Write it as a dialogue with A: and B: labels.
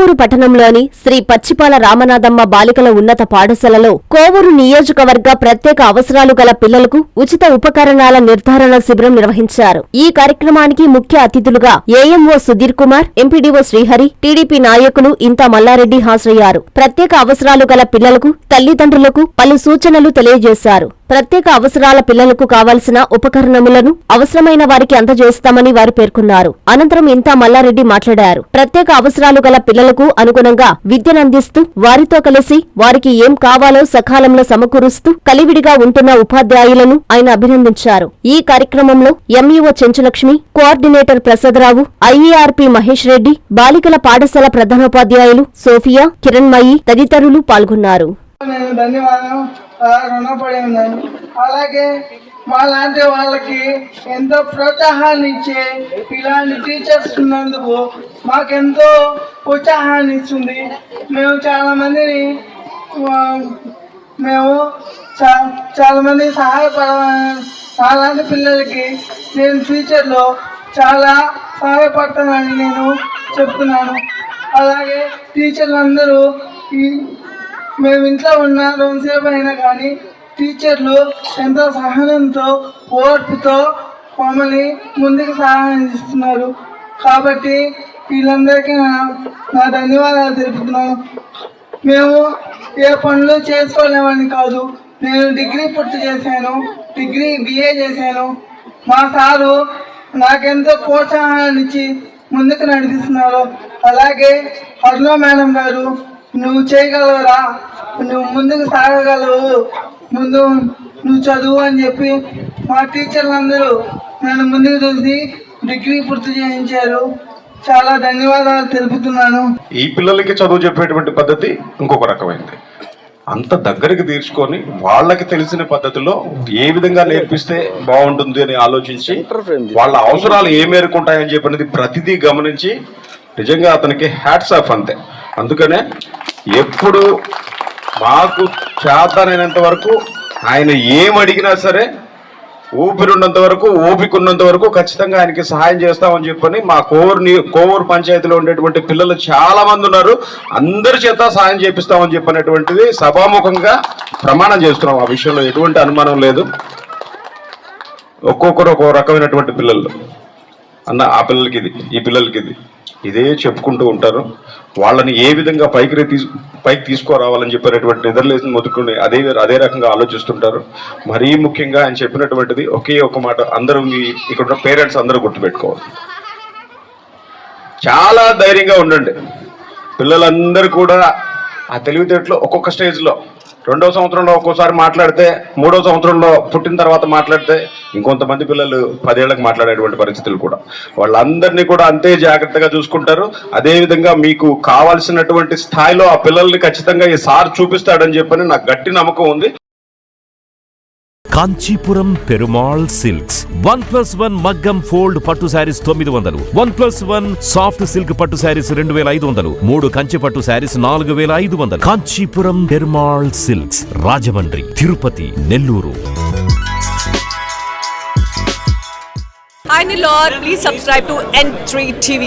A: కోవూరు పట్టణంలోని శ్రీ పచ్చిపాల రామనాథమ్మ బాలికల ఉన్నత పాఠశాలలో కోవూరు నియోజకవర్గ ప్రత్యేక అవసరాలు గల పిల్లలకు ఉచిత ఉపకరణాల నిర్ధారణ శిబిరం నిర్వహించారు. ఈ కార్యక్రమానికి ముఖ్య అతిథులుగా AMO Sudheer Kumar, MPDO Srihari, TDP నాయకులు ఇంతా మల్లారెడ్డి హాజరయ్యారు. ప్రత్యేక అవసరాలు గల పిల్లలకు, తల్లిదండ్రులకు పలు సూచనలు తెలియజేశారు. ప్రత్యేక అవసరాల పిల్లలకు కావాల్సిన ఉపకరణములను అవసరమైన వారికి అందజేస్తామని వారు పేర్కొన్నారు. అనంతరం ఇంతా మల్లారెడ్డి మాట్లాడారు. ప్రత్యేక అవసరాలు గల పిల్లలకు అనుగుణంగా విద్యనందిస్తూ వారితో కలిసి వారికి ఏం కావాలో సకాలంలో సమకూరుస్తూ కలివిడిగా ఉంటున్న ఉపాధ్యాయులను ఆయన అభినందించారు. ఈ కార్యక్రమంలో ఎంఈఓ చెంచులక్ష్మి, కోఆర్డినేటర్ ప్రసాదరావు, ఐఈఆర్పీ మహేష్ రెడ్డి, బాలికల పాఠశాల ప్రధానోపాధ్యాయులు సోఫియా, కిరణ్మయి తదితరులు పాల్గొన్నారు.
B: రుణపడి ఉన్నాను. అలాగే మా లాంటి వాళ్ళకి ఎంతో ప్రోత్సాహాన్ని ఇచ్చే ఇలాంటి టీచర్స్ ఉన్నందుకు మాకెంతో ఉత్సాహాన్ని ఇస్తుంది. మేము చాలా మంది అలాంటి పిల్లలకి నేను ఫ్యూచర్లో చాలా సహాయపడతానని నేను చెప్తున్నాను. అలాగే టీచర్లు అందరూ మేము ఇంట్లో ఉన్న రోజుసేపు అయినా కానీ టీచర్లు ఎంతో సహనంతో, ఓర్పుతో మమ్మల్ని ముందుకు సహాయం చేస్తున్నారు. కాబట్టి వీళ్ళందరికీ నా ధన్యవాదాలు తెలుపుతున్నాను. మేము ఏ పనులు చేసుకోలేమని కాదు. నేను డిగ్రీ పూర్తి చేశాను, డిగ్రీ BA చేశాను. మా సారు నాకెంతో ప్రోత్సాహాన్ని ఇచ్చి ముందుకు నడిపిస్తున్నారు. అలాగే అరుణ మేడం గారు, నువ్వు చేయగలవురా, నువ్వు ముందుకు సాగగలవు, ముందు నువ్వు చదువు అని చెప్పి మా టీచర్లు అందరూ నన్ను ముందుకు చూసి డిగ్రీ పూర్తి చేయించారు. చాలా ధన్యవాదాలు తెలుపుతున్నాను.
C: ఈ పిల్లలకి చదువు చెప్పేటువంటి పద్ధతి ఇంకొక రకమైనది. అంత దగ్గరికి తీర్చుకొని వాళ్ళకి తెలిసిన పద్ధతిలో ఏ విధంగా నేర్పిస్తే బాగుంటుంది అని ఆలోచించి వాళ్ళ అవసరాలు ఏ మేరకు ఉంటాయని చెప్పినది ప్రతిదీ గమనించి నిజంగా అతనికి హ్యాట్స్ ఆఫ్ అంతే. అందుకనే ఎప్పుడు మాకు చేతనైనంత వరకు ఆయన ఏమడిగినా సరే ఊపిరిన్నంత వరకు, ఓపిక ఉన్నంత వరకు ఖచ్చితంగా ఆయనకి సహాయం చేస్తామని చెప్పని మా కోవూరు పంచాయతీలో ఉండేటువంటి పిల్లలు చాలా మంది ఉన్నారు. అందరి చేత సహాయం చేపిస్తామని చెప్పినటువంటిది సభాముఖంగా ప్రమాణం చేస్తున్నాం. ఆ విషయంలో ఎటువంటి అనుమానం లేదు. ఒక్కొక్కరు ఒక్కో రకమైనటువంటి పిల్లలు అన్న, ఆ పిల్లలకి ఇది, ఈ పిల్లలకి ఇది, ఇదే చెప్పుకుంటూ ఉంటారు. వాళ్ళని ఏ విధంగా పైకి తీసుకురావాలని చెప్పినటువంటి నిద్రలేసిన మొదలుకొని అదే రకంగా ఆలోచిస్తుంటారు. మరీ ముఖ్యంగా ఆయన చెప్పినటువంటిది ఒకే ఒక మాట అందరూ ఇక్కడ ఉన్న పేరెంట్స్ అందరూ గుర్తుపెట్టుకోవాలి. చాలా ధైర్యంగా ఉండండి. పిల్లలందరూ కూడా ఆ తెలివితేటలో ఒక్కొక్క స్టేజ్లో 2వ సంవత్సరంలో ఒక్కోసారి మాట్లాడితే, 3వ సంవత్సరంలో పుట్టిన తర్వాత మాట్లాడితే, ఇంకొంతమంది పిల్లలు 10 ఏళ్లకు మాట్లాడేటువంటి పరిస్థితులు కూడా. వాళ్ళందరినీ కూడా అంతే జాగ్రత్తగా చూసుకుంటారు. అదేవిధంగా మీకు కావాల్సినటువంటి స్థాయిలో ఆ పిల్లల్ని ఖచ్చితంగా ఈ సార్ చూపిస్తాడని చెప్పని నాకు గట్టి నమ్మకం ఉంది.
D: కాంచీపురం పెరుమాళ్ సిల్క్స్ 1+1 మగ్గం ఫోల్డ్ పట్టు శారీస్ 900, 1+1 సాఫ్ట్ సిల్క్ పట్టు శారీస్ 2500, 3 కంచి పట్టు saris 4500. Kanchipuram Perumal silks, Rajahmundry, Tirupati, Nellore.
E: Hi Nilor, please subscribe to N3 TV.